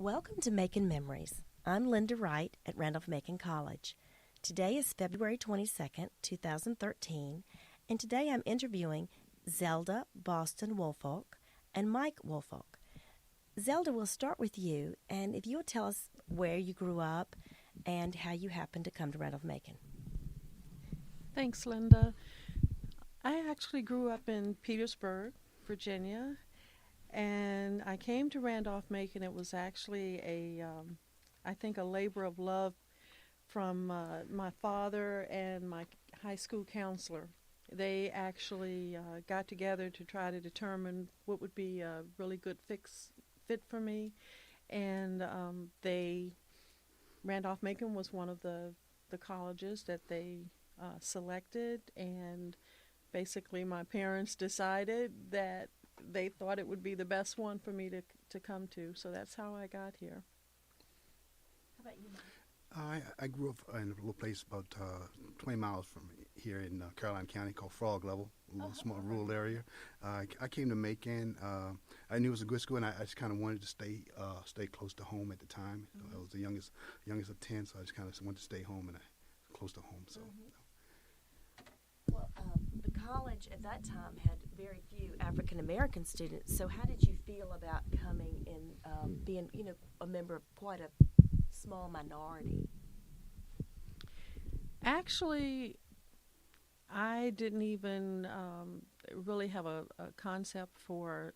Welcome to Macon Memories. I'm Lynda Wright at Randolph-Macon College. Today is February 22nd, 2013, and today I'm interviewing Zelda Boston-Woolfolk and Mike Woolfolk. Zelda, we'll start with you, and if you will tell us where you grew up and how you happened to come to Randolph-Macon. Thanks, Linda. I actually grew up in Petersburg, Virginia, and I came to Randolph-Macon. It was actually I think a labor of love from my father and my high school counselor. They actually got together to try to determine what would be a really good fit for me, and Randolph-Macon was one of the colleges that they selected, and basically my parents decided that they thought it would be the best one for me to come to, so that's how I got here. How about you, Mike? I grew up in a little place about 20 miles from here in Caroline County called Frog Level, a little small rural area. I came to Macon. I knew it was a good school, and I just kind of wanted to stay close to home at the time. I was the youngest of 10, so I just kind of wanted to stay home and close to home. So. Well, the college at that time had very few African American students. So how did you feel about coming and being, a member of quite a small minority? Actually, I didn't even really have a concept for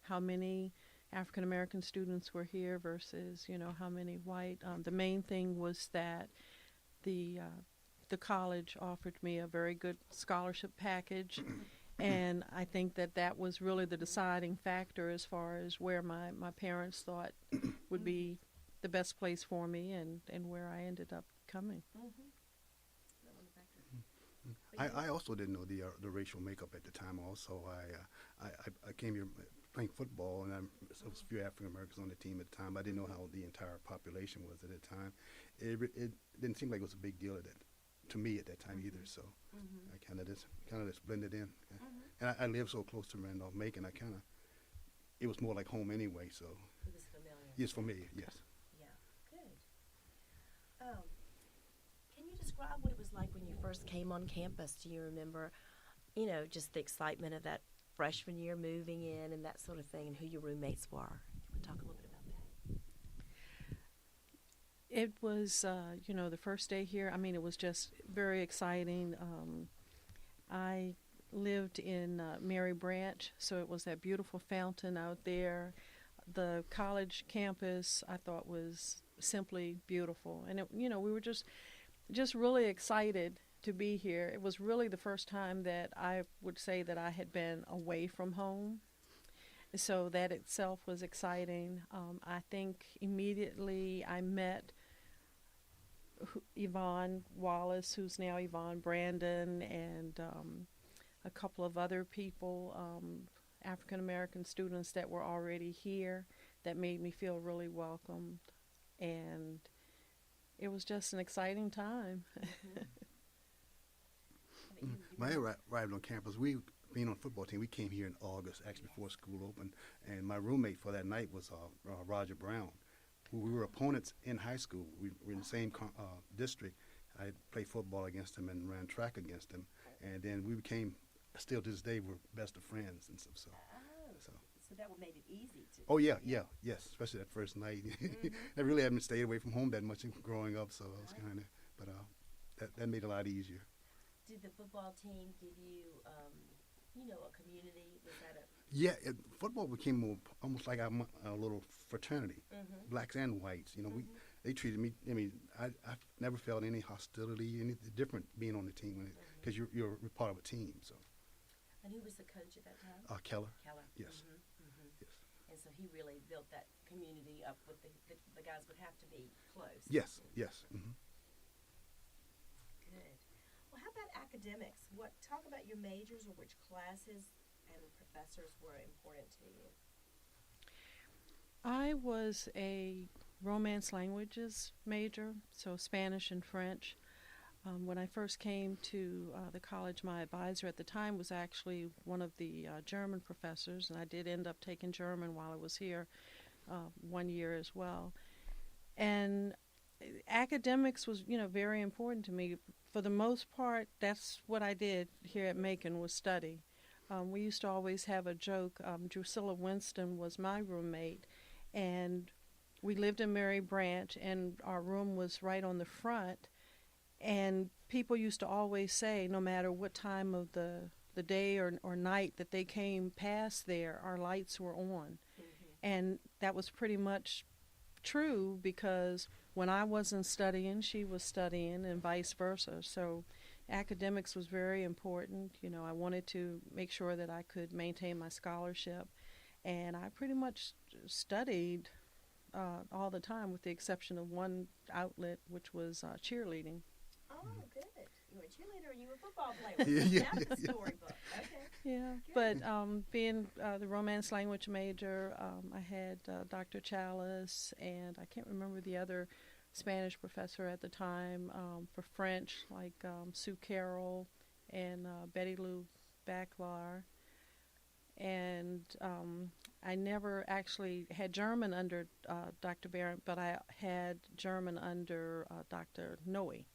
how many African American students were here versus, how many white. The main thing was that the college offered me a very good scholarship package, and I think that was really the deciding factor as far as where my parents thought would be the best place for me and where I ended up coming. I also didn't know the racial makeup at the time. Also, I came here playing football, and there was a few African Americans on the team at the time. I didn't know how the entire population was at the time. It didn't seem like it was a big deal to me at that time either. So I kind of just blended in, and I lived so close to Randolph-Macon. It was more like home anyway. So It was familiar. yes, for me, yes. Yeah, good. Can you describe what it was like when you first came on campus? Do you remember, just the excitement of that freshman year moving in and that sort of thing, and who your roommates were? You want to talk a little bit about that? It was, the first day here, it was just very exciting. I lived in Mary Branch, so it was that beautiful fountain out there. The college campus, I thought, was simply beautiful. And, we were just really excited to be here. It was really the first time that I would say that I had been away from home. So that itself was exciting. I think immediately I met Yvonne Wallace, who's now Yvonne Brandon, and a couple of other people, African American students that were already here, that made me feel really welcomed, and it was just an exciting time. When I arrived on campus, being on the football team, we came here in August, actually before school opened, and my roommate for that night was Roger Brown, who we were opponents in high school. We were in the same district. I played football against him and ran track against him, and then we became, still to this day, we're best of friends and stuff. So that would made it easy to. Oh yes, especially that first night. I really hadn't stayed away from home that much growing up, so it was kind of, but that made it a lot easier. Did the football team give you, a community? Was that Yeah, football became almost like a little fraternity, blacks and whites. They treated me. I've never felt any hostility, anything different being on the team because you're part of a team. So. And who was the coach at that time? Keller. Keller. Yes. Yes. And so he really built that community up with the guys would have to be close. Yes. Good. Well, how about academics? Talk about your majors or which classes and professors were important to you. I was a Romance languages major, so Spanish and French. When I first came to the college, my advisor at the time was actually one of the German professors, and I did end up taking German while I was here. one year as well. And academics was, very important to me. For the most part, that's what I did here at Macon, was study. We used to always have a joke. Drusilla Winston was my roommate, and we lived in Mary Branch, and our room was right on the front. And people used to always say, no matter what time of the day or night that they came past there, our lights were on. And that was pretty much true, because when I wasn't studying, she was studying, and vice versa. So academics was very important. I wanted to make sure that I could maintain my scholarship, and I pretty much studied all the time, with the exception of one outlet, which was cheerleading. Oh, good. You were a cheerleader and you were a football player. That's the storybook. Okay. Yeah, Good. but being the Romance language major, I had Dr. Chalice, and I can't remember the other Spanish professor at the time. For French, like Sue Carroll and Betty Lou Backlar. And I never actually had German under Dr. Barrett, but I had German under Dr. Noe.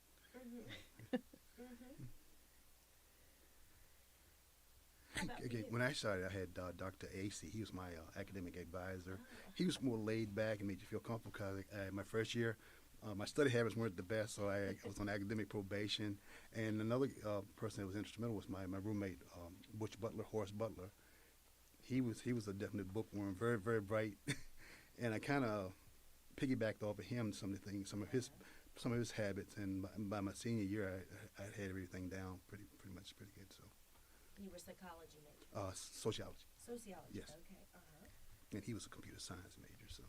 Okay, when I started, I had Dr. AC. He was my academic advisor. He was more laid back and made you feel comfortable, because my first year, my study habits weren't the best, so I was on academic probation. And another person that was instrumental was my roommate, Butch Butler, Horace Butler. He was a definite bookworm, very, very bright. And I kind of piggybacked off of him some of the things, some of his habits. And by my senior year, I had everything down pretty good. So. You were psychology major. Sociology. Sociology. Yes. Okay. And he was a computer science major. So.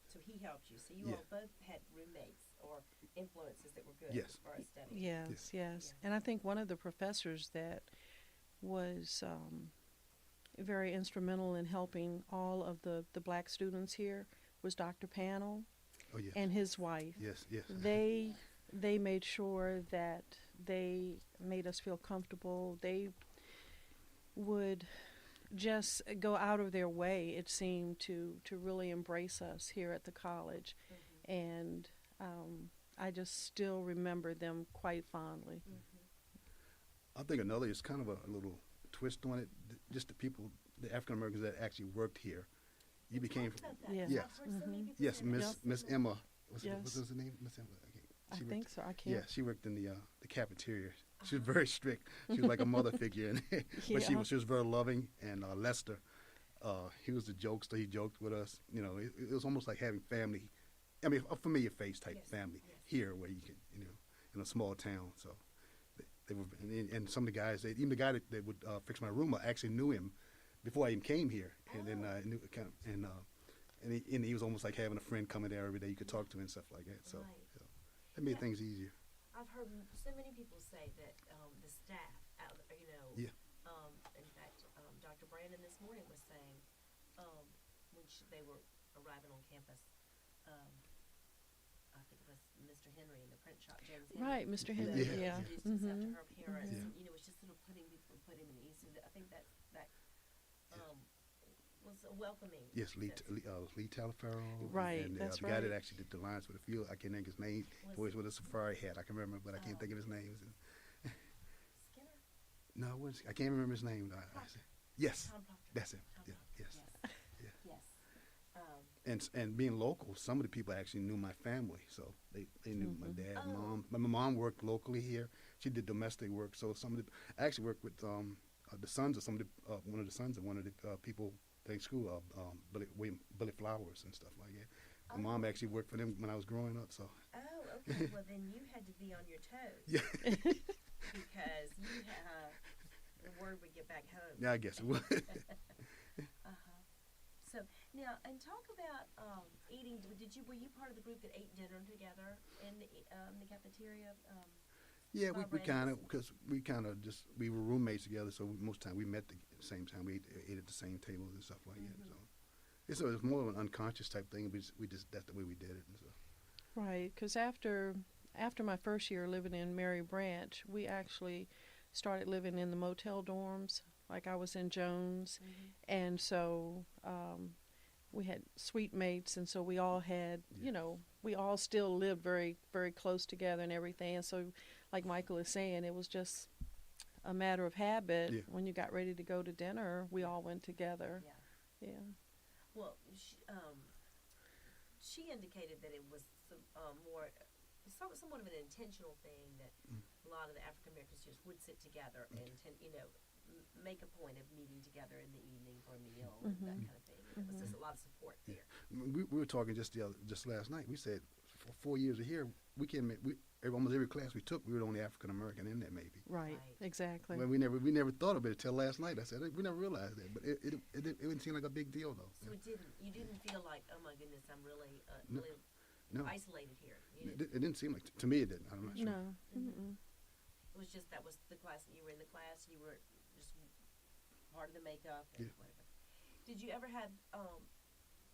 So he helped you. So you all both had roommates or influences that were good Yes. as far as studying. Yes. Yeah. And I think one of the professors that was very instrumental in helping all of the black students here was Dr. Panel. Oh, yes. And his wife. Yes. They made sure that they made us feel comfortable. They would just go out of their way, it seemed, to really embrace us here at the college. And I just still remember them quite fondly. I think another is kind of a little twist on it. Just the people, the African Americans that actually worked here. You became, Yeah. yes, I've heard so many people yes, say Miss Emma. What's Yes. her name? Miss Emma. I She think worked, so. I can't. yeah, she worked in the cafeteria. She was very strict. She was like a mother figure, but she was very loving. And Lester, he was the jokester. He joked with us. It was almost like having family. I mean, a familiar face type family here, where you can, in a small town. So they were, and some of the guys, even the guy that would fix my room, I actually knew him before I even came here, and then I knew and he was almost like having a friend coming there every day. You could talk to him and stuff like that. So that made things easier. I've heard so many people say that the staff, in fact, Dr. Brandon this morning was saying when they were arriving on campus, I think it was Mr. Henry in the print shop, James Henry. Right, Mr. Henry, yeah. Introduced himself to her parents, and it was just sort of putting him in ease. So I think that was welcoming. Yes, Lee Talaferro. Right, and, that's the guy that right. actually did the lines for the field, I can't think of his name. Boys with a safari hat, I can remember, but I can't think of his name. Skinner? No, I can't remember his name. Yes, Tom Proctor. that's him. Tom Yeah, Proctor. yes. Yes. And being local, some of the people actually knew my family, so they knew my dad, mom. My mom worked locally here. She did domestic work, so I actually worked with the sons of one of the sons of one of the people in school, Billy Flowers and stuff like that. My mom actually worked for them when I was growing up, so. Oh, okay. Well, then you had to be on your toes. Yeah. Because the word would get back home. Yeah, I guess it would. So now, and talk about eating. Were you part of the group that ate dinner together in the cafeteria? Yeah, we were roommates together, so most of the time we met at the same time. We ate at the same tables and stuff like that. So it's more of an unconscious type thing. That's the way we did it. And so. Right, because after my first year living in Mary Branch, we actually started living in the motel dorms. Like I was in Jones, and so we had suite mates, and so we all had, you know, we all still lived very, very close together and everything. And so, like Michael is saying, it was just a matter of habit. Yeah. When you got ready to go to dinner, we all went together. Yeah. Yeah. Well, she indicated that it was somewhat of an intentional thing that a lot of the African American students would sit together and make a point of meeting together in the evening for a meal and that kind of thing. It was just a lot of support there. We were talking just last night. We said for 4 years here, almost every class we took, we were the only African American in there, maybe. Right. Exactly. Well, we never thought of it until last night. I said we never realized that, but it didn't seem like a big deal though. So you didn't feel like, oh my goodness, I'm really No. isolated here. It didn't seem like to me. It didn't. I'm not sure. No. Mm-mm. It was just that was the class that you were in. The class you were just part of the makeup and whatever. Did you ever have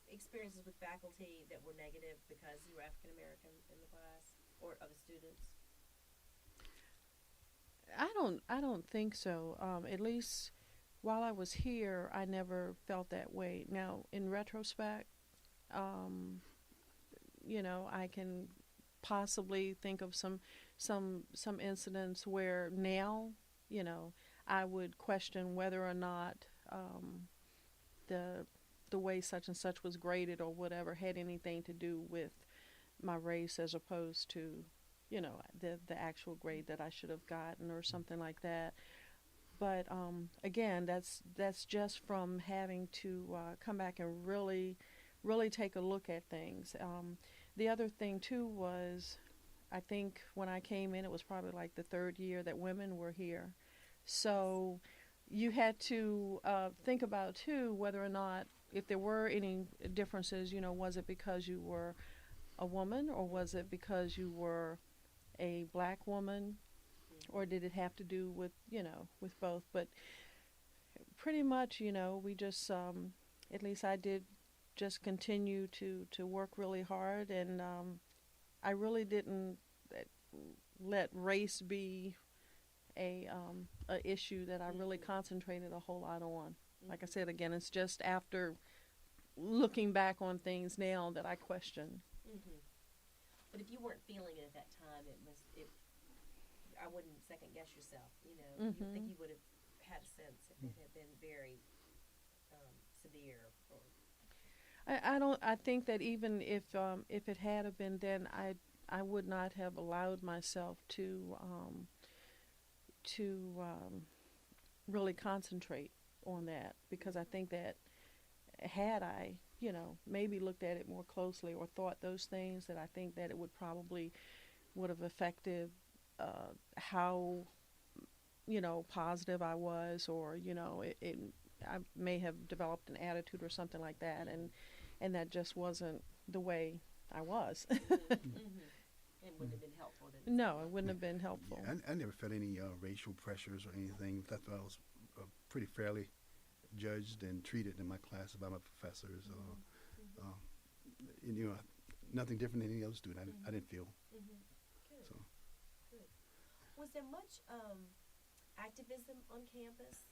experiences with faculty that were negative because you were African American in the class or other students? I don't think so. At least while I was here, I never felt that way. Now, in retrospect, you know, I can possibly think of some incidents where now, you know, I would question whether or not the way such and such was graded or whatever had anything to do with my race as opposed to, you know, the actual grade that I should have gotten or something like that. But again, that's just from having to come back and really take a look at things. The other thing too was, I think when I came in, it was probably like the third year that women were here. So you had to think about too whether or not, if there were any differences, you know, was it because you were a woman or was it because you were a black woman, or did it have to do with, you know, with both? But pretty much, you know, we just, at least I did, just continue to work really hard, and I really didn't let race be a issue that I really concentrated a whole lot on. Like I said, again, it's just after looking back on things now that I question. But if you weren't feeling it at that time, I wouldn't second guess yourself. You know, you think you would have had a sense if it had been very severe. Or I think that even if it had have been, then I would not have allowed myself to really concentrate on that, because I think that had I, you know, maybe looked at it more closely or thought those things, that I think that it would have affected how, you know, positive I was, or, you know, I may have developed an attitude or something like that, and that just wasn't the way I was. It wouldn't have been helpful. No, it wouldn't have been helpful. Yeah, I never felt any racial pressures or anything. I thought I was pretty fairly judged and treated in my class by my professors. And, you know, nothing different than any other student. I didn't feel. Good. So. Good. Was there much activism on campus?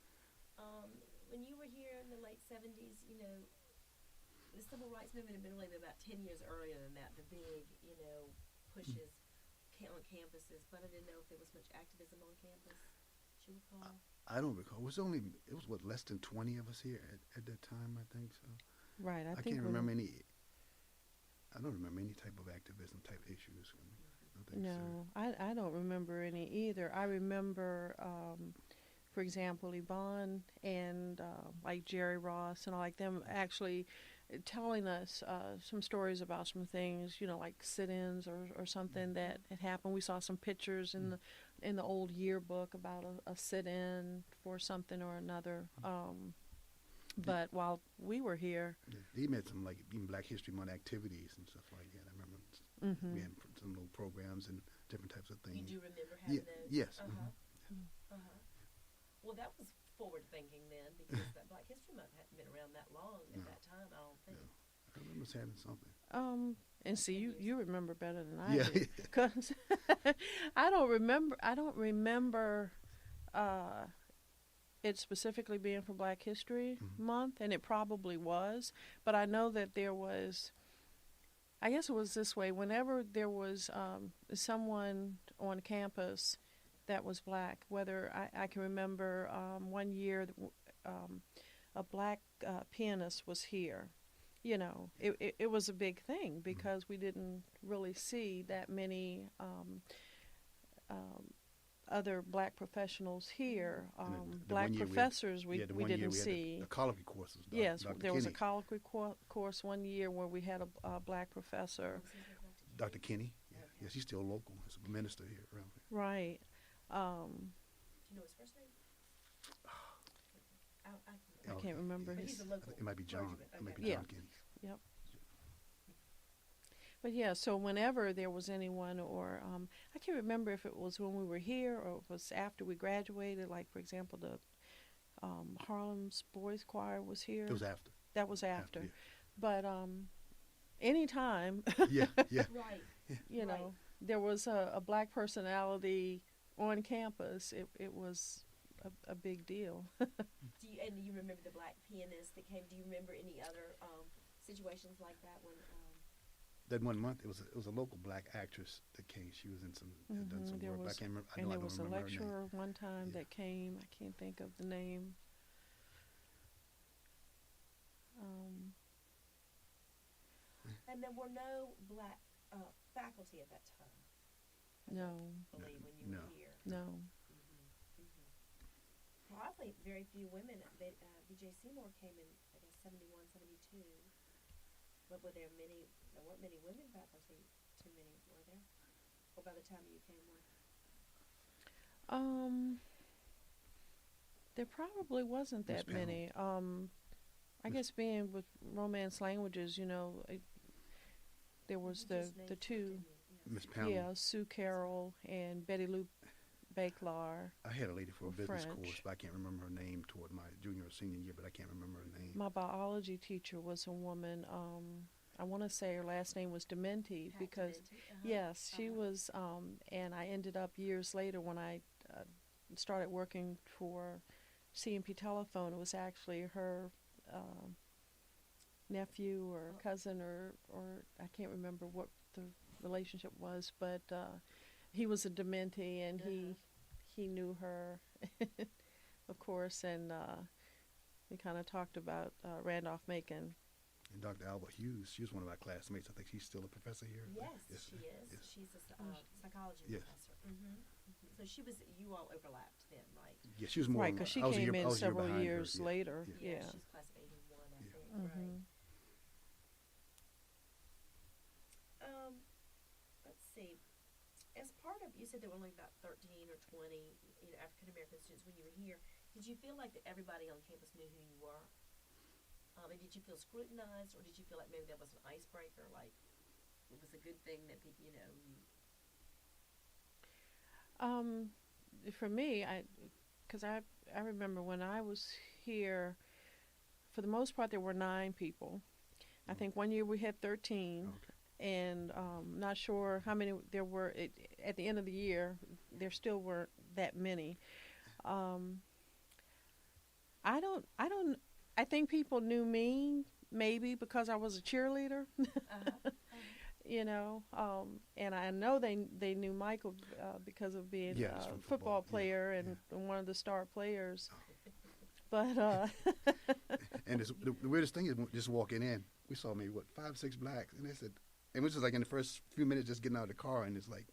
When you were here in the late 70s, you know, the civil rights movement had been really about 10 years earlier than that, the big, you know, pushes on campuses. But I didn't know if there was much activism on campus. Do you recall? I don't recall. It was what, less than 20 of us here at that time, I think so. Right. I can't remember any. I don't remember any type of activism type issues. No, I don't remember any either. I remember, for example, Yvonne and like Jerry Ross and all like them actually telling us some stories about some things, you know, like sit-ins or something that had happened. We saw some pictures in the old yearbook about a sit-in for something or another. But while we were here, they made some like even Black History Month activities and stuff like that. I remember we had some little programs and different types of things. You do remember having those? Yes. Well, that was forward thinking then, because that Black History Month hadn't been around that long at that time, I don't think. I remember us having something. And see, you remember better than I do, because I don't remember it specifically being for Black History Mm-hmm. Month, and it probably was. But I know that there was, I guess it was this way, whenever there was someone on campus that was Black, whether I can remember one year a Black pianist was here. You know, it was a big thing because we didn't really see that many other Black professionals here. And the Black one year professors we the one year didn't we had see. the colloquy courses. Yes, Dr. there was a Kinney. colloquy course one year where we had a Black professor. Dr. Kinney. Yeah, yeah, she's still local. She's a minister here around here. Right. Do you know his first name? I can't remember But his. he's a I local think it might be John. clergyman. It might be Okay. Yeah. John Kinney. Yep. But yeah, so whenever there was anyone, or I can't remember if it was when we were here or it was after we graduated. Like for example, the Harlem's Boys Choir was here. It was after. That was after. yeah. But anytime, Yeah, yeah. Right. you know, Right. there was a Black personality on campus, it was a big deal. Do you remember the Black pianist that came? Do you remember any other situations like that when? That one month, it was a local Black actress that came. She was in some had done some There work. But I was- can't remember. I And know I there don't was a remember her name. lecturer one time Yeah. that came. I can't think of the name. And there were no Black faculty at that time. No, I believe when you No. were here. no. Probably very few women. B.J. Seymour came in, I guess, 71, 72. But were there many? There weren't many women faculty. Too many, were there? Or by the time you came, were? There probably wasn't Miss that many. I guess being with Romance languages, you know, there was You just the named two. didn't you? Miss Pound. Yeah, Sue Carroll and Betty Lou Bakelar. I had a lady for a business French. course, but I can't remember her name toward my junior or senior year. But I can't remember her name. My biology teacher was a woman. I want to say her last name was Dementi Pat because, Dementi, yes, she Uh-huh. was. And I ended up years later when I started working for C&P Telephone. It was actually her nephew or cousin or I can't remember what the relationship was, but he was a Dementi and he knew her, of course, and we kind of talked about Randolph-Macon. And Dr. Alba Hughes, she was one of my classmates. I think she's still a professor here. Yes, she is. Yes. She's a psychology Yes. professor. So she was. You all overlapped then, right? Yeah, she was more. Right, because she I was a came year- I in was a year several behind her, years yeah. later. Yeah. Yeah. She's class of 81, I Yeah. think. Mhm. Right. Let's see. As part of, you said there were only about 13 or 20, African American students when you were here. Did you feel like that everybody on campus knew who you were? And did you feel scrutinized, or did you feel like maybe that was an icebreaker, like it was a good thing that people, For me, because I remember when I was here, for the most part, there were 9 people. I think one year we had 13. Okay. And not sure how many there were at the end of the year. There still weren't that many. I think people knew me maybe because I was a cheerleader, and I know they knew Michael because of being Yes, a from football football, player yeah, and one of the star players. But And the weirdest thing is just walking in, we saw maybe 5, 6 blacks, and they said, and it was just like in the first few minutes just getting out of the car, and it's like,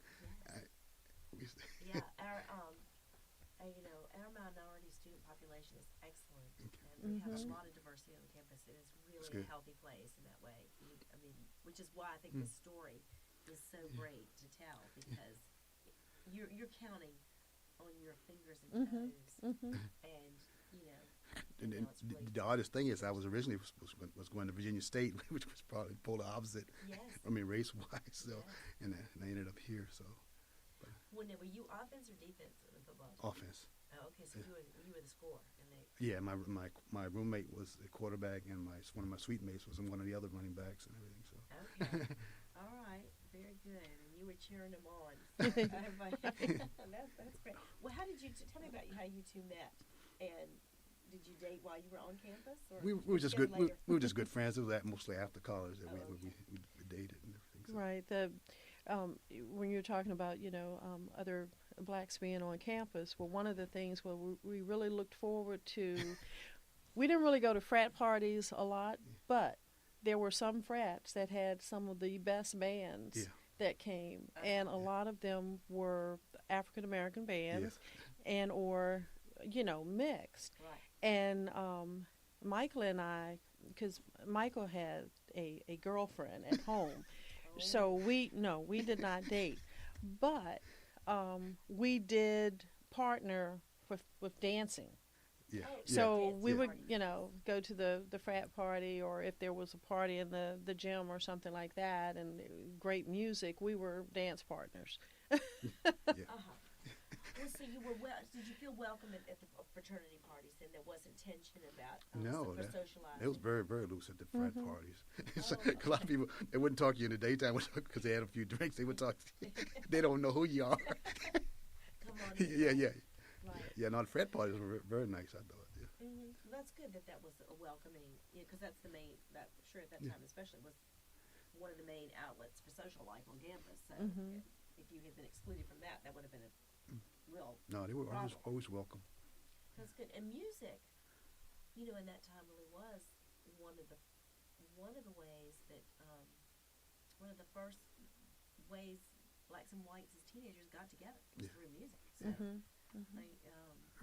Yeah, our minority student population is excellent, and we have a lot of diversity on campus. It is really a good. healthy place in that way. Which is why I think this story is so great to tell, because you're counting on your fingers and toes, and And now it's really the oddest thing is, I was originally was going to Virginia State, which was probably polar opposite. yes. I mean, race-wise. So, Yes. and I ended up here. So, Were you offense or defense in the football team? offense. Oh, okay, so you were the scorer, and they. Yeah, my roommate was a quarterback, and one of my suite mates was one of the other running backs and everything. So, Okay. All right. Very good. And you were cheering them on. That's great. Well, how did you tell me about how you two met? And did you date while you were on campus? Or We were just together good. later? We were just good friends. It was mostly after college that Oh, okay. we dated and everything. So. Right. When you're talking about, other blacks being on campus, well, one of the things we really looked forward to, we didn't really go to frat parties a lot, but there were some frats that had some of the best bands Yeah. that came, and a lot of them were African American bands, Yes. and or mixed. Right. And Michael and I, because Michael had a girlfriend at home, so we did not date, but we did partner with dancing. Yeah. Oh, So yeah. we Yeah. would, go to the frat party, or if there was a party in the gym or something like that, and great music, we were dance partners. Uh-huh. Well, so did you feel welcome at the fraternity parties? Then there wasn't tension about No, for socializing? it was very, very loose at the frat parties. So, Oh, a lot of people, they wouldn't talk to you in the daytime because they had a few drinks. They would talk to you. They don't know who you are. Come on. Yeah. Right. Yeah, no, the frat parties were very nice, I thought. Yeah. Mm-hmm. That's good that was a welcoming, because that's the main. That sure at that time especially was one of the main outlets for social life on campus. So if you had been excluded from that, that would have been a real. No, they were problem. always welcome. That's good. And music, in that time really was one of the ways that one of the first ways blacks and whites as teenagers got together was through music. So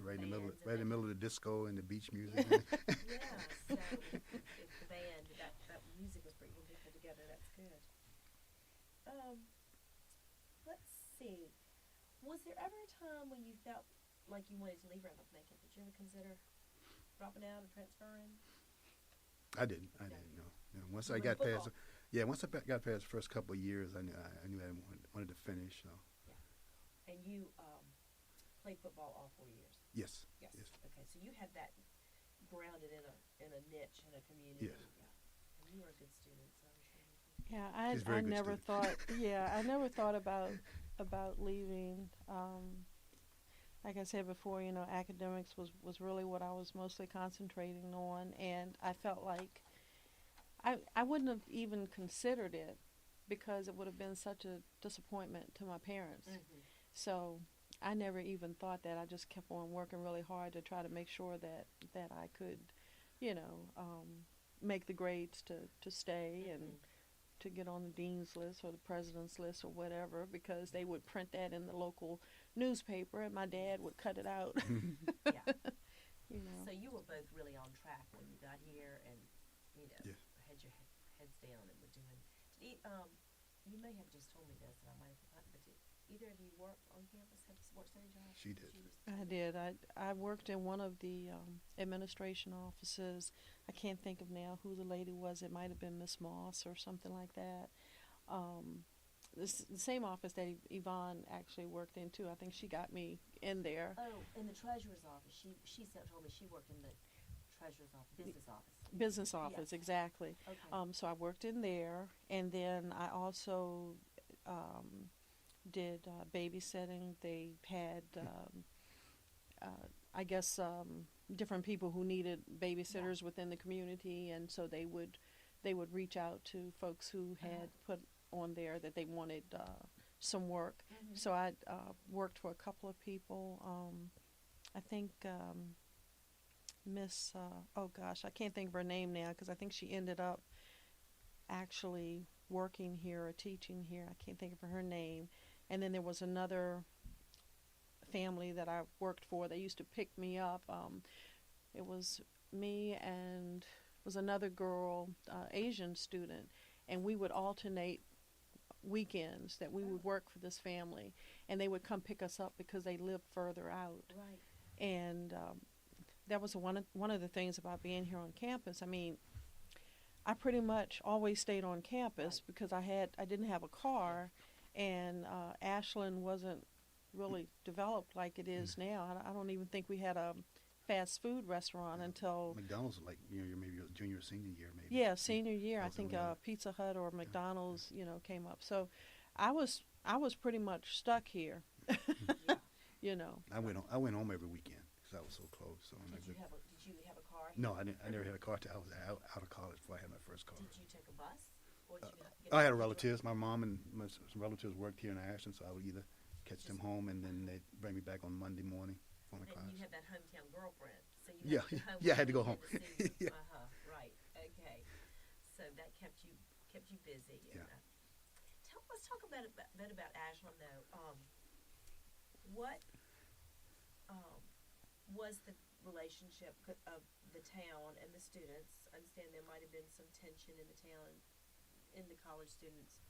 they, Right in the middle, bands and right in the that- middle of the disco and the beach music. Yeah. So if the band that music was bringing people together, that's good. Let's see. Was there ever a time when you felt like you wanted to leave Randolph-Macon? Did you ever consider dropping out or transferring? I didn't. No. No. Once You I were in got past, football. once I got past the first couple of years, I knew I wanted to finish. So And you played football all 4 years. yes. Yes. Yes. Okay, so you had that grounded in a niche in a community. Yes. Yeah. And you were a good student, so I'm sure. Yeah, He's a very I good never student. thought. Yeah, I never thought about leaving. Like I said before, academics was really what I was mostly concentrating on, and I felt like I wouldn't have even considered it because it would have been such a disappointment to my parents. Mm-hmm. So I never even thought that. I just kept on working really hard to try to make sure that I could, make the grades to stay and to get on the dean's list or the president's list or whatever, because they would print that in the local newspaper and my dad would cut it out. Yeah. So So you were both really on track when you got here, and Yes. had your heads down and were doing. You may have just told me this, and I might have forgotten. But did either of you work on campus? Have sports study jobs? She did. I did. I worked in one of the administration offices. I can't think of now who the lady was. It might have been Miss Moss or something like that. The same office that Yvonne actually worked in too. I think she got me in there. Oh, in the treasurer's office. She told me she worked in the treasurer's office, business office. Business office, Yes. exactly. Okay. So I worked in there, and then I also did babysitting. They had, I guess, different people who needed babysitters within the community, and so they would reach out to folks who had put on there that they wanted some work. Mm-hmm. So I worked for a couple of people. I think Miss, oh gosh, I can't think of her name now because I think she ended up actually working here or teaching here. I can't think of her name. And then there was another family that I worked for. They used to pick me up. It was me and was another girl, Asian student, and we would alternate weekends that we would work for this family, and they would come pick us up because they lived further out. Right. And that was one of the things about being here on campus. I mean, I pretty much always stayed on campus because I didn't have a car, and Ashland wasn't really developed like it is now. I don't even think we had a fast food restaurant until McDonald's, like maybe your junior or senior year, maybe. senior year. I That's think when, Pizza Hut or McDonald's came up. So I was pretty much stuck here. Yeah. I went home every weekend. because I was so close. So Did you have a car? no, I didn't. I never had a car till I was out of college before I had my first car. Did you take a bus? Or did you get I had individual? relatives. My mom and some relatives worked here in Ashland, so I would either catch them home and then they'd bring me back on Monday morning for my And class. you had that hometown girlfriend, so you had to go home. Yeah, I had to go when home. you had to see Yeah. Right. Okay. So that kept you busy. Yeah. Let's talk about a bit about Ashland though. What was the relationship of the town and the students? I understand there might have been some tension in the town, in the college students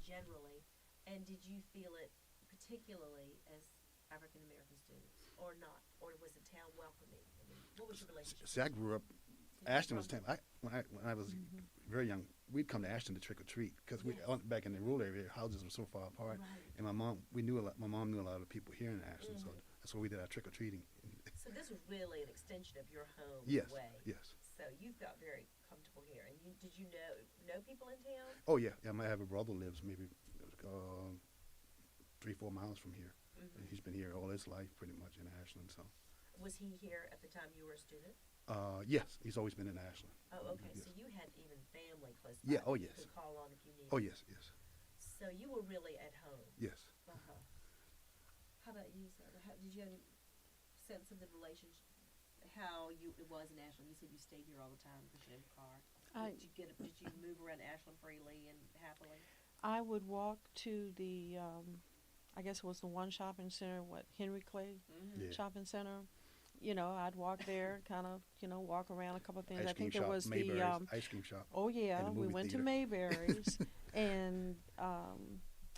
generally, and did you feel it particularly as African American students, or not, or was the town welcoming? I mean, what was your relationship? See, I grew up. Ashland was town. When I was very young, we'd come to Ashland to trick or treat because Yes. back in the rural area, houses were so far apart. Right. And my mom knew a lot of people here in Ashland, so that's why we did our trick or treating. So this was really an extension of your home Yes, in a way. yes. So you felt very comfortable here, and did you know people in town? Oh yeah, I have a brother lives maybe 3-4 miles from here. Mm-hmm. And he's been here all his life, pretty much in Ashland. So. Was he here at the time you were a student? Yes, he's always been in Ashland. Oh, okay. Yes. So you had even family close by. Yeah. Oh that yes. you could call on if you needed. Oh yes. Yes. So you were really at home. Yes. Uh-huh. How about you, Zelda? Did you have any sense of the relationship? How it was in Ashland? You said you stayed here all the time because you had a car. Did you move around Ashland freely and happily? I would walk to the, I guess it was the one shopping center, Henry Clay Yeah. Shopping Center. I'd walk there, kind of, walk around a couple of things. Ice I cream think there shop, was Mayberry's the, ice cream shop. oh yeah, and the we movie went to theater. Mayberry's, and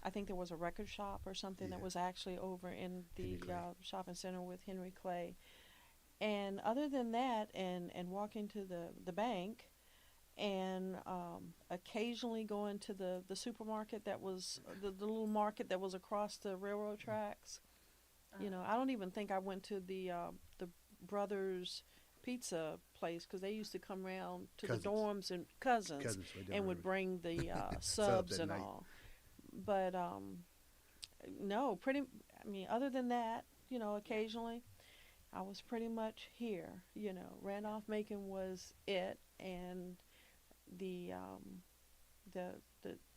I think there was a record shop or something that Yeah. was actually over in the Henry Clay. shopping center with Henry Clay. And other than that, and walking to the bank, and occasionally going to the supermarket that was the little market that was across the railroad tracks. I don't even think I went to the brothers pizza place because they used to come around to Cousins. the dorms and cousins right down and the would road. bring the subs Subs at and night. all. But no, other than that, occasionally I was pretty much here. Randolph Macon was it, and the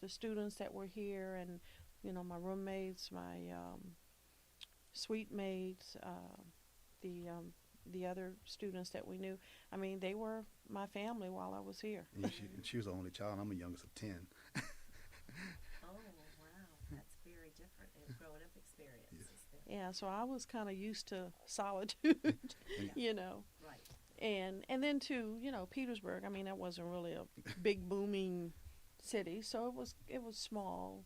students that were here, and my roommates, my suite mates, the other students that we knew. I mean, they were my family while I was here. And she was the only child. I'm the youngest of 10. Oh, wow. That's very different in growing up experiences. Yeah, so I was kind of used to solitude, Right. and then to Petersburg. I mean, that wasn't really a big booming city, so it was small.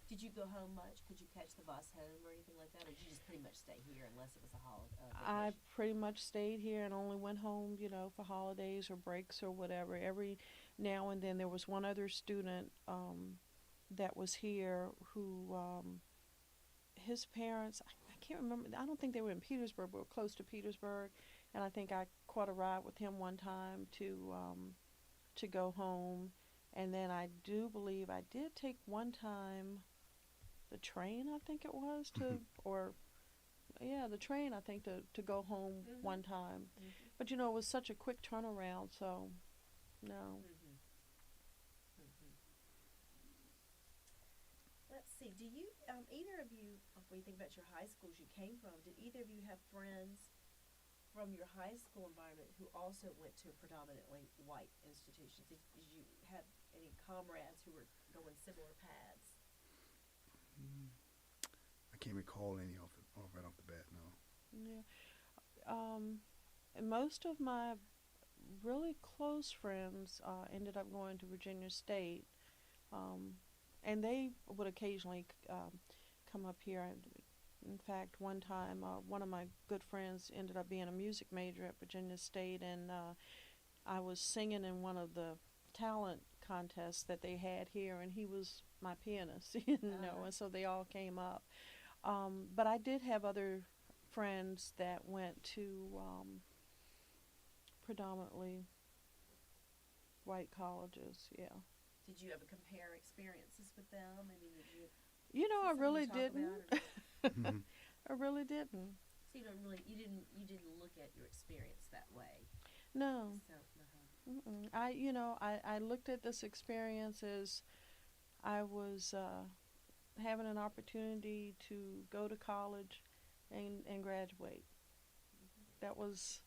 Did you go home much? Could you catch the bus home or anything like that, or did you just pretty much stay here unless it was a holiday? I pretty much stayed here and only went home, for holidays or breaks or whatever. Every now and then there was one other student that was here who his parents, I can't remember, I don't think they were in Petersburg, but were close to Petersburg, and I think I caught a ride with him one time to go home. And then I do believe I did take one time the train, I think it was, the train, I think, to go home one time. Mm-hmm. But, it was such a quick turnaround, so, no. Let's see. Do you, either of you, when you think about your high schools you came from, did either of you have friends from your high school environment who also went to predominantly white institutions? Did you have any comrades who were going similar paths? I can't recall any right off the bat. No. Yeah. And most of my really close friends ended up going to Virginia State, and they would occasionally come up here. In fact, one time, one of my good friends ended up being a music major at Virginia State, and I was singing in one of the talent contests that they had here, and he was my pianist, and so they all came up. But I did have other friends that went to predominantly white colleges, yeah. Did you ever compare experiences with them? I mean, did you? I really talk about didn't. it, or- I really didn't. So you didn't look at your experience that way. No. So, Mm-mm. I looked at this experience as I was having an opportunity to go to college and graduate. That was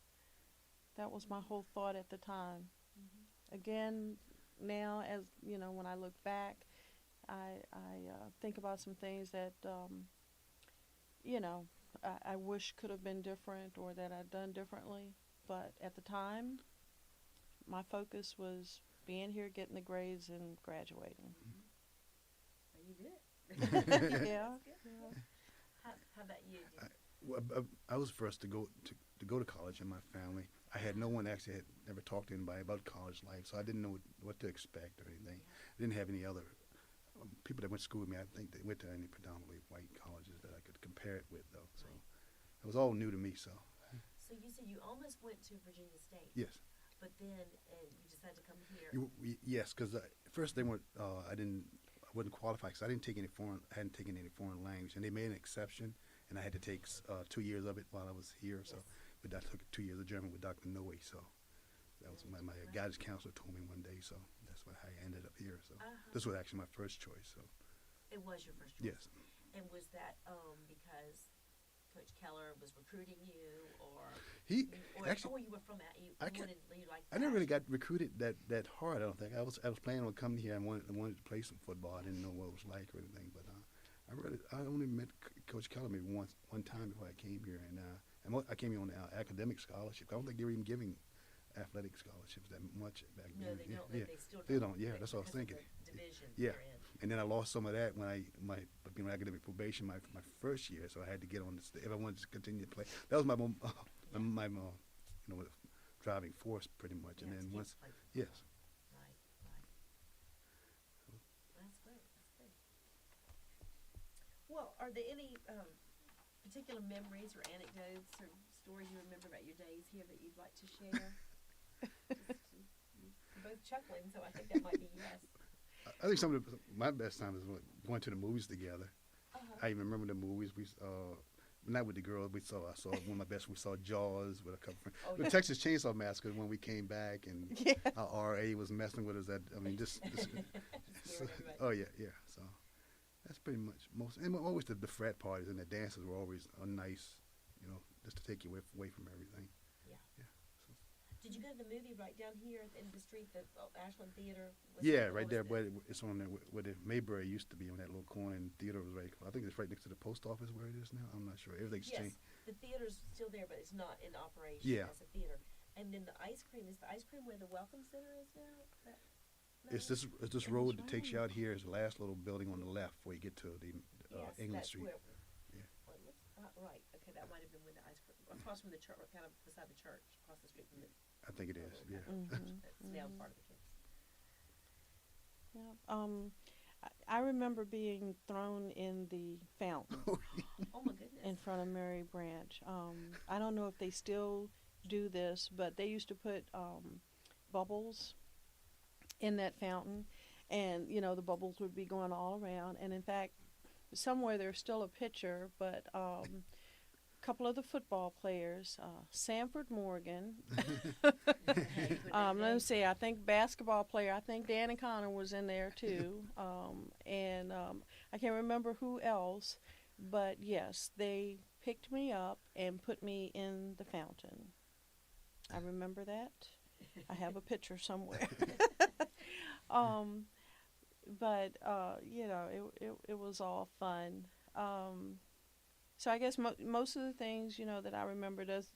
my whole thought at the time. Again, now as when I look back, I think about some things that I wish could have been different or that I'd done differently. But at the time, my focus was being here, getting the grades, and graduating. well, you did. Yeah. How about you? I was first to go to college in my family. I had no one actually had never talked to anybody about college life, so I didn't know what to expect or anything. I didn't have any other people that went to school with me. I think they went to any predominantly white colleges that I could compare it with, though. So it was all new to me. So you said you almost went to Virginia State. yes. But then you decided to come here. Yes, because first they weren't. I wasn't qualified because I hadn't taken any foreign language, and they made an exception, and I had to take 2 years of it while I was here. So, but I took 2 years of German with Dr. Noe. So that was my guidance counselor told me one day. So that's how I ended up here. So this was actually my first choice. So it was your first choice. yes. And was that because Coach Keller was recruiting you, or He or actually. you were from that? You like I never really got recruited that hard. I don't think I was planning on coming here. I wanted to play some football. I didn't know what it was like or anything. But I only met Coach Keller maybe one time before I came here, and I came here on academic scholarship. I don't think they were even giving athletic scholarships that much back then. No, they don't. Yeah. They still don't. They don't. Yeah, that's what I was thinking. Division. Yeah. They're in. And then I lost some of that when I being on academic probation my first year, so I had to get on this if I wanted to continue to play. That was my driving force pretty much. And then once, yes. Right. That's great. Well, are there any particular memories or anecdotes or stories you remember about your days here that you'd like to share? You're both chuckling, so I think that might be yes. I think some of my best time is going to the movies together. I even remember the movies we not with the girls. I saw one of my best. We saw Jaws with a couple friends. Oh, The Texas Chainsaw Massacre when we came back and our RA was messing with us. Oh yeah. So that's pretty much most. And always the frat parties and the dances were always nice, just to take you away from everything. Did you go to the movie right down here in the street, the Ashland Theater? Right there, where it's on there, where the Mayberry used to be on that little corner, and the theater was right. I think it's right next to the post office where it is now. I'm not sure. Everything's changed. The theater's still there, but it's not in operation as a theater. And then the ice cream is where the Welcome Center is now. It's this road that takes you out here. Is the last little building on the left where you get to the England Street. Right. Okay, that might have been with the ice cream across from the church, kind of beside the church, across the street from the. I think it is. Yeah. That's now part of the campus. Yeah. I remember being thrown in the fountain. Oh my goodness. In front of Mary Branch. I don't know if they still do this, but they used to put bubbles in that fountain, and the bubbles would be going all around. And in fact, somewhere there's still a picture, but a couple of the football players, Sanford Morgan. Let me see. I think basketball player. I think Dan and Connor was in there too, and I can't remember who else. But yes, they picked me up and put me in the fountain. I remember that. I have a picture somewhere. But it was all fun. So I guess most of the things that I remember does,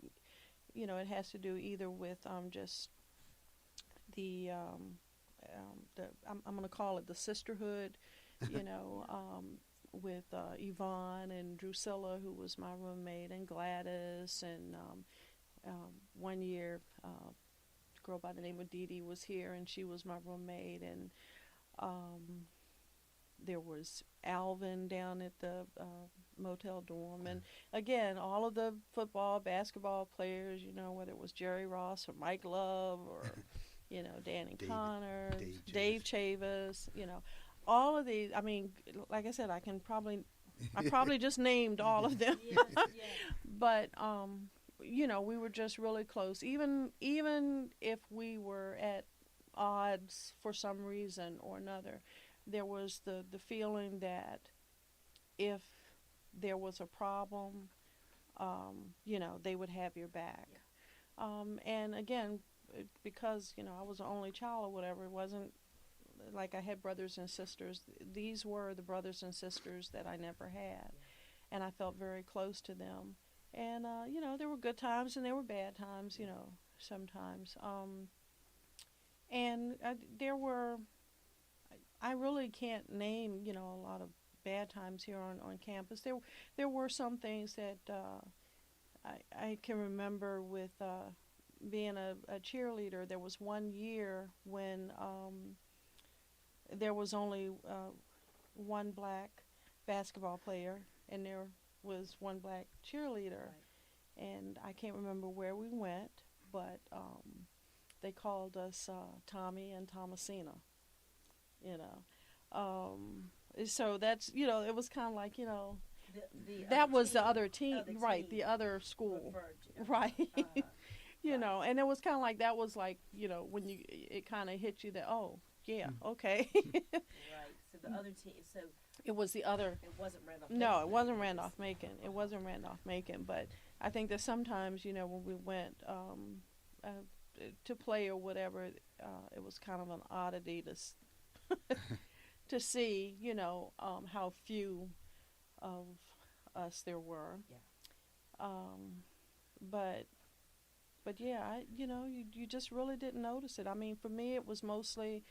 it has to do either with just the I'm going to call it the sisterhood, with Yvonne and Drusilla, who was my roommate, and Gladys, and 1 year a girl by the name of Dee Dee was here, and she was my roommate, and there was Alvin down at the motel dorm, and again, all of the football, basketball players, whether it was Jerry Ross or Mike Love or, Dan and Connor, Dave Chavis, all of these. I mean, like I said, I can probably I probably just named all of them. Yes, yes. But we were just really close. Even if we were at odds for some reason or another, there was the feeling that if there was a problem, they would have your back. And again, because I was the only child or whatever, it wasn't like I had brothers and sisters. These were the brothers and sisters that I never had, and I felt very close to them. And there were good times and there were bad times, sometimes. And I really can't name, a lot of bad times here on campus. There were some things that I can remember with being a cheerleader. There was one year when there was only one black basketball player, and there was one black cheerleader. Right. And I can't remember where we went, but they called us Tommy and Thomasina, so that's, it was kind of like, that was the other team, right, the other school, right. And it was kind of like, that was like, when it kind of hit you that, oh, yeah, okay. Right, so the other team, so. It was the other. It wasn't Randolph-Macon. No, it wasn't Randolph-Macon. It wasn't Randolph-Macon, but I think that sometimes, when we went to play or whatever, it was kind of an oddity to see, how few of us there were. Yeah. But yeah, you just really didn't notice it. I mean, for me, it was mostly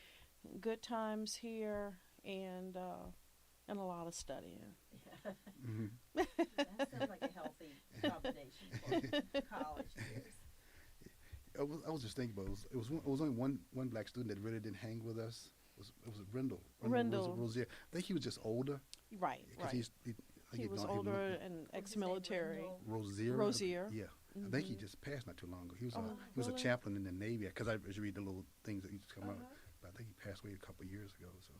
good times here and a lot of studying. Yeah. Mm-hmm. That sounds like a healthy combination for college years. I was just thinking about it. It was only one black student that really didn't hang with us. It was Rendell. Rosier. I think he was just older. Right. He was older and ex-military. Rosier. Yeah. Mm-hmm. I think he just passed not too long ago. He was a chaplain in the Navy, because I just read the little things that used to come out. But I think he passed away a couple of years ago. So.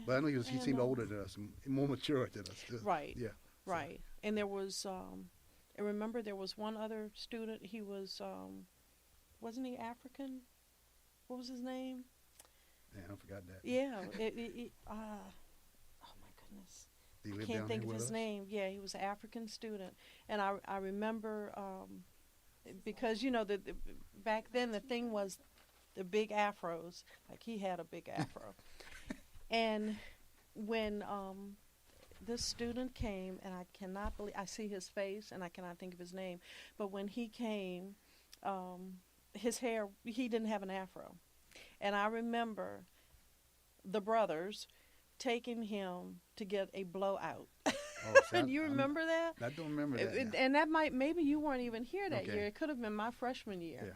But I know he seemed older than us, and more mature than us too. Right. Yeah. Right. So. And there was, I remember there was one other student. He was, wasn't he African? What was his name? Yeah, I forgot that. Yeah. Oh my goodness. I can't think of his name. Yeah, he was an African student, and I remember because back then the thing was the big afros. Like, he had a big afro. And when this student came, and I cannot believe, I see his face and I cannot think of his name, but when he came, his hair, he didn't have an afro. And I remember the brothers taking him to get a blowout. And you remember that? I don't remember that. And that maybe you weren't even here that year. It could have been my freshman year. Yeah.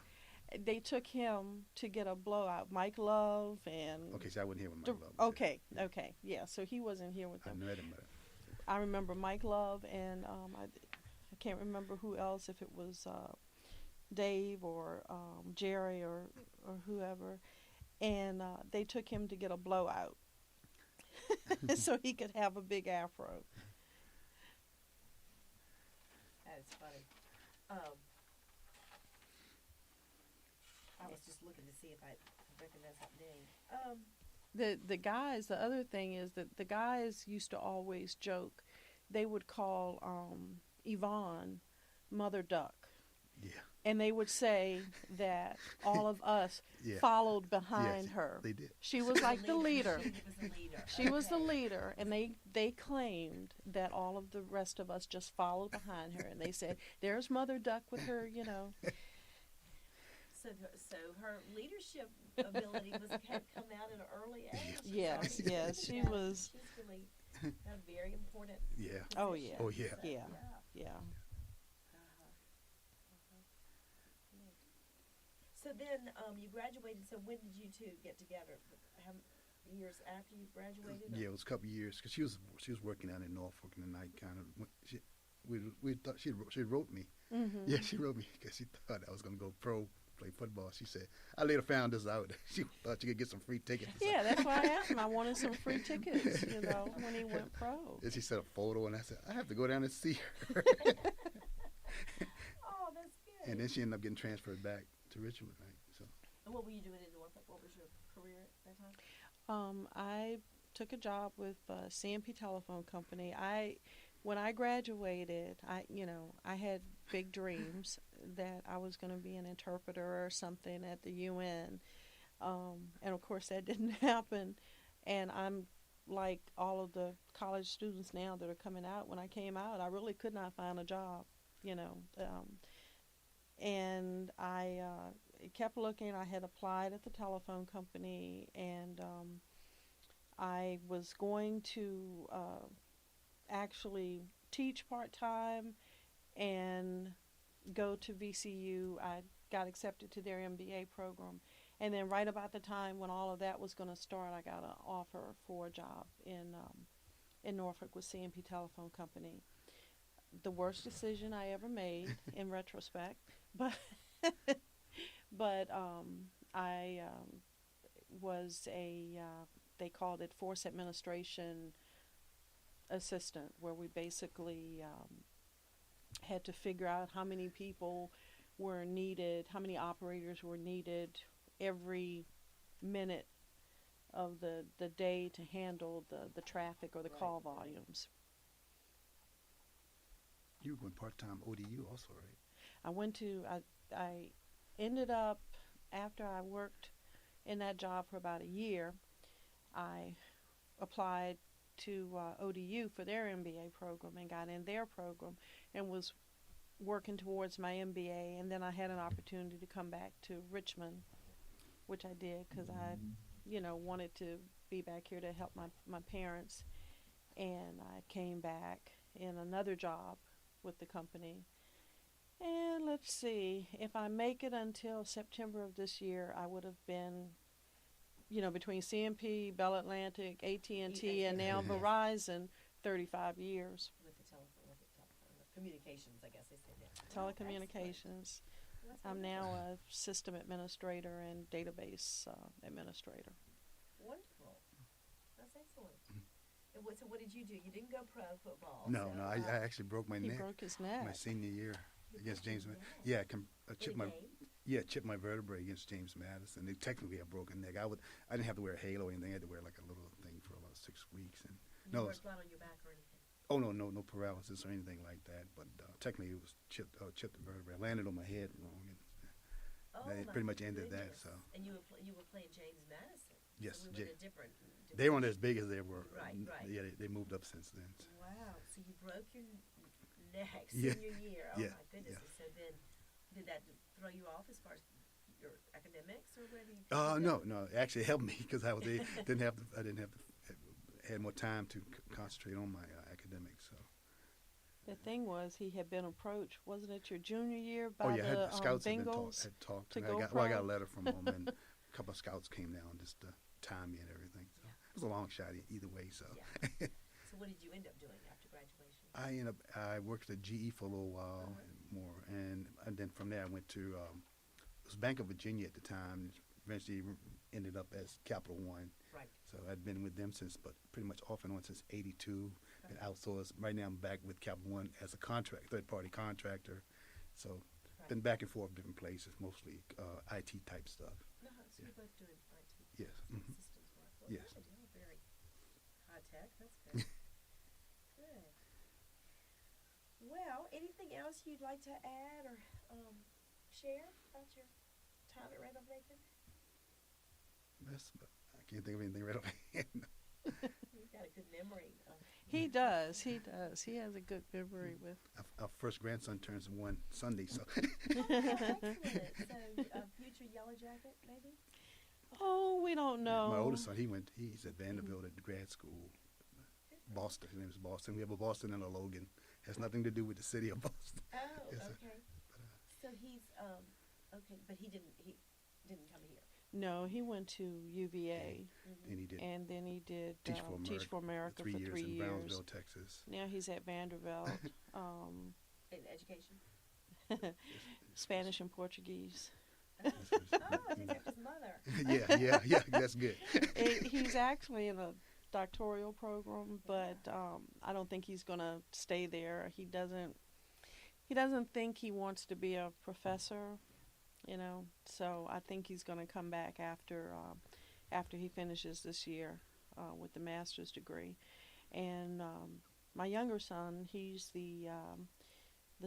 They took him to get a blowout. Mike Love and... Okay, so I wasn't here with Mike Love. Okay. Yeah, so he wasn't here with them. I met him. I remember Mike Love, and I can't remember who else, if it was Dave or Jerry or whoever. And they took him to get a blowout so he could have a big afro. That is funny. I was just looking to see if I recognize that name. The guys, the other thing is that the guys used to always joke. They would call Yvonne Mother Duck. Yeah. And they would say that all of us followed behind her. They did. She was like the leader. She was the leader. She was the leader, and they claimed that all of the rest of us just followed behind her. And they said, "There's Mother Duck with her, So her leadership ability had come out at an early age. Yes, she was. She's really a very important. Yeah. Position. Oh yeah. Oh yeah. Yeah. So then you graduated. So when did you two get together? How years after you graduated? Yeah, it was a couple of years, because she was working out in Norfolk in the night, kind of. We thought she wrote me. Mm-hmm. Yeah, she wrote me because she thought I was going to go pro play football. She said, I later found this out. She thought you could get some free tickets. Yeah, that's why I asked him. I wanted some free tickets, when he went pro. Then she sent a photo, and I said, I have to go down and see her. Oh, that's good. And then she ended up getting transferred back to Richmond, right? So. And what were you doing in Norfolk? What was your career at that time? I took a job with CMP Telephone Company. When I graduated, I had big dreams that I was going to be an interpreter or something at the UN. And of course that didn't happen. And I'm like all of the college students now that are coming out. When I came out, I really could not find a job, and I kept looking. I had applied at the telephone company, and I was going to actually teach part-time and go to VCU. I got accepted to their MBA program. And then right about the time when all of that was going to start, I got an offer for a job in Norfolk with CMP Telephone Company. The worst decision I ever made in retrospect, but I was they called it force administration assistant, where we basically had to figure out how many people were needed, how many operators were needed every minute of the day to handle the traffic or the call volumes. You were going part-time ODU also, right? I ended up, after I worked in that job for about a year, I applied to ODU for their MBA program and got in their program and was working towards my MBA. And then I had an opportunity to come back to Richmond, which I did because I, wanted to be back here to help my parents. And I came back in another job with the company. And let's see, if I make it until September of this year, I would have been, between CMP, Bell Atlantic, AT&T, and now Verizon, 35 years. With the telephone, communications, I guess they say that. Telecommunications. I'm now a system administrator and database administrator. Wonderful. That's excellent. So what did you do? You didn't go pro football. No, I actually broke my neck. He broke his neck. My senior year against James. Yeah. Yeah, chipped my vertebrae against James Madison. They technically had a broken neck. I didn't have to wear a halo or anything. I had to wear like a little thing for about 6 weeks. And you weren't flat on your back or anything? Oh no paralysis or anything like that. But technically it was chipped the vertebrae. I landed on my head wrong, and that pretty much ended that. So. And you were playing James Madison. Yes, so we were in a different. They weren't as big as they were. Right. Yeah, they moved up since then. So. Wow. So you broke your neck senior year. Oh yeah. My goodness. Yeah. So then, did that throw you off as far as your academics or where do you? No. It actually helped me because I didn't have to had more time to concentrate on my academics. So. The thing was, he had been approached, wasn't it your junior year, by the scouts Bengals had talked to to me. go I got a letter from them, and a couple of scouts came down just to time me and everything. So it was a long shot either way. So. Yeah. So what did you end up doing after graduation? I worked at GE for a little while more, and then from there I went to it was Bank of Virginia at the time. Eventually ended up as Capital One. Right. So I'd been with them pretty much off and on since '82. Been outsourced. Right now I'm back with Capital One as a third-party contractor. So been back and forth different places, mostly IT type stuff. No, so you're both doing IT. Yes. Mm-hmm. Systems work. Well, Yes. good. You're very high tech. That's good. Good. Well, anything else you'd like to add or share about your time at Randolph-Macon? I can't think of anything right offhand. You've got a good memory. He does. He has a good memory with. Our first grandson turns 1 Sunday, so. Excellent. So, future Yellow Jacket, maybe? Oh, we don't know. My oldest son, he's at Vanderbilt at grad school. Boston. His name is Boston. We have a Boston and a Logan. Has nothing to do with the city of Boston. Oh, Yes, okay. So he's okay, but he didn't come here. No, he went to UVA, And then he did Teach for America for 3 years. in Brownsville, Texas. Now he's at Vanderbilt, In education. Spanish and Portuguese. Oh, detective's mother. Yeah, that's good. He's actually in a doctoral program, but I don't think he's going to stay there. He doesn't think he wants to be a professor, you know. So I think he's going to come back after he finishes this year with the master's degree. And my younger son, he's the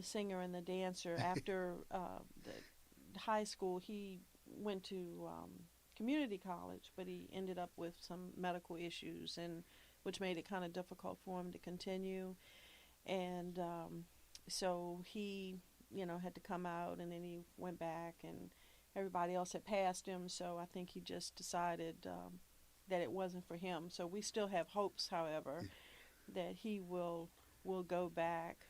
singer and the dancer. After the high school, he went to community college, but he ended up with some medical issues, and which made it kind of difficult for him to continue. And so he, had to come out, and then he went back, and everybody else had passed him. So I think he just decided that it wasn't for him. So we still have hopes, however, that he will go back.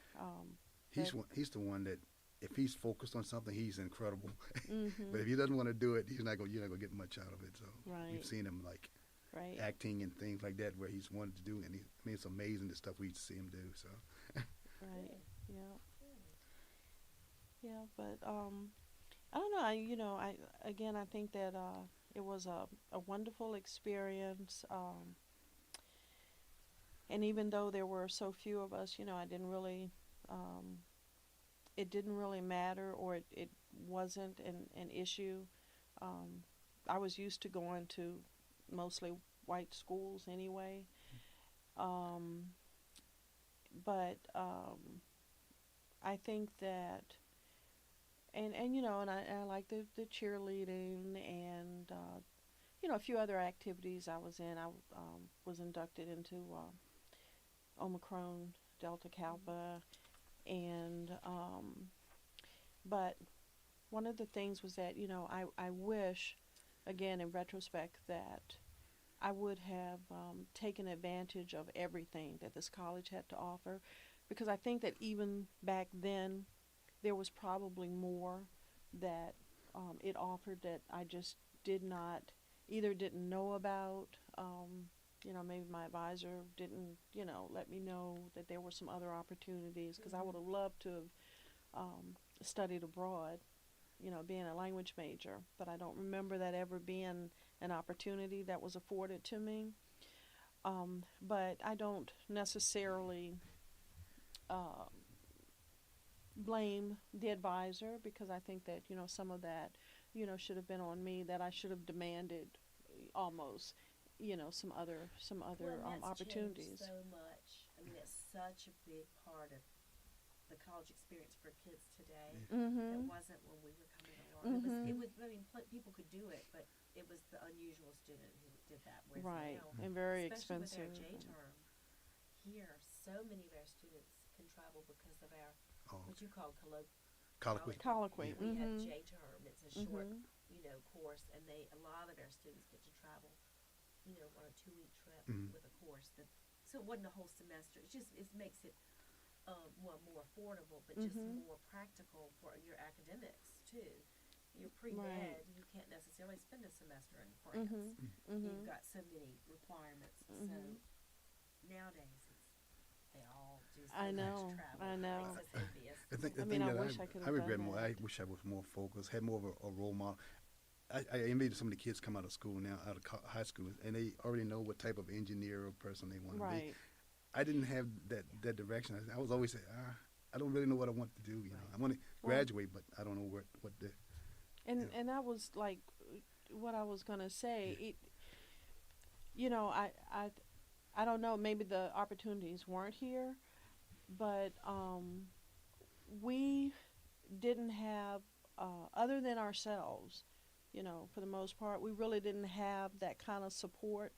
He's the one that if he's focused on something, he's incredible. Mm-hmm. But if he doesn't want to do it, you're not gonna get much out of it. So Right. we've seen him like Right. acting and things like that where he's wanted to do, and it's amazing the stuff we see him do. So Right. Yeah. Yeah. But I don't know. I think that it was a wonderful experience. And even though there were so few of us, I didn't really. It didn't really matter, or it wasn't an issue. I was used to going to mostly white schools anyway. But I think that, and I like the cheerleading and a few other activities I was in. I was inducted into Omicron Delta Kappa, and but one of the things was that I wish, again in retrospect, that I would have taken advantage of everything that this college had to offer, because I think that even back then there was probably more that it offered that I just didn't know about. Maybe my advisor didn't, let me know that there were some other opportunities, because I would have loved to have studied abroad, being a language major, but I don't remember that ever being an opportunity that was afforded to me. But I don't necessarily blame the advisor, because I think that, some of that, should have been on me, that I should have demanded almost, some other That's opportunities. changed so much. I mean, it's such a big part of the college experience for kids today. Mm-hmm. It wasn't when we were coming along. Mm-hmm. It was. I mean, people could do it, but it was the unusual student who did that. Whereas Right, now, and very especially expensive. with our J term here, so many of our students can travel because of our what you call colloquy. Colloquy. We have Mm-hmm. J term. It's a short, Mm-hmm. course, and a lot of our students get to travel, on a 2-week trip with a course. So it wasn't a whole semester. It makes it more affordable, but just more practical for your academics too. Your pre-med, Right. you can't necessarily spend a semester in France. You've got so many requirements. So nowadays, they all do so I much know, travel. I know. It makes us envious. The I thing mean, I that wish I could have regret done more. that. I wish I was more focused, had more of a role model. I envy some of the kids come out of school now, out of high school, and they already know what type of engineer or person they want to be. Right. I didn't have that direction. I was always saying, I don't really know what I want to do. I want to graduate, but I don't know what the. And that was like what I was gonna say. I don't know. Maybe the opportunities weren't here, but we didn't have, other than ourselves, for the most part, we really didn't have that kind of support.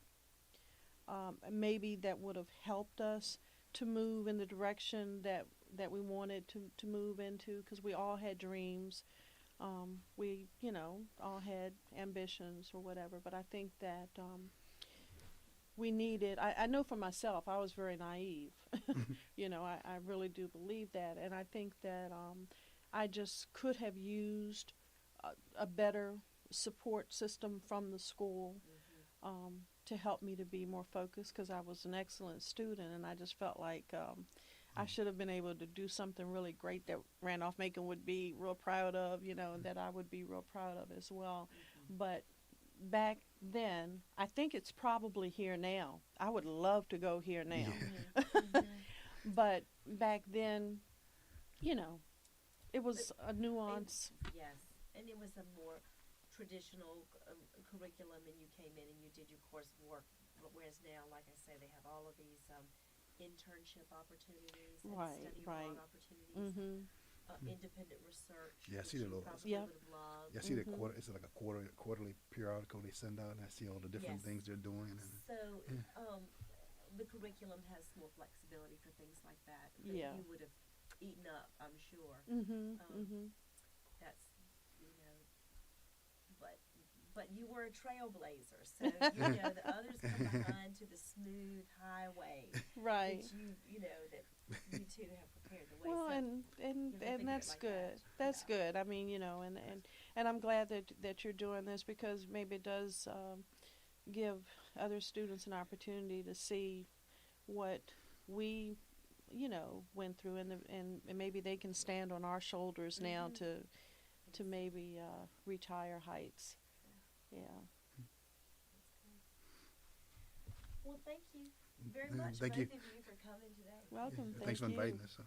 Maybe that would have helped us to move in the direction that we wanted to move into, because we all had dreams. We, all had ambitions or whatever, but I think that we needed, I know for myself, I was very naive. I really do believe that, and I think that I just could have used a better support system from the school to help me to be more focused, because I was an excellent student, and I just felt like I should have been able to do something really great that Randolph-Macon would be real proud of, you know, and that I would be real proud of as well. But back then, I think it's probably here now. I would love to go here now. Yeah. But back then, you know, it was a nuance. Yes, and it was a more traditional curriculum, and you came in and you did your coursework. Whereas now, like I say, they have all of these internship opportunities and Right, study right. abroad opportunities, Mm-hmm. independent research. Yeah, I which see the you little- probably Yeah. would have loved. Yeah, I see the Mhm. quarter. It's like a quarterly periodical they send out, and I see all the different Yes. things they're doing. And So, Yeah. the curriculum has more flexibility for things like that. Yeah. You would have eaten up, I'm sure. Mm-hmm. Um, That's, you know, but you were a trailblazer, so you know the others come behind to the smooth highway Right. that you know that you two have prepared the way. Well, so and you'll think of it that's like good. that. That's Yeah. good. I mean, you know, and I'm glad that you're doing this, because maybe it does give other students an opportunity to see what we, you know, went through, and maybe they can stand on our shoulders now Mhm. to maybe reach higher heights. Yeah. Well, thank you very much, Thank both you. of you, for coming today. Welcome. Thanks for Thank you. inviting us.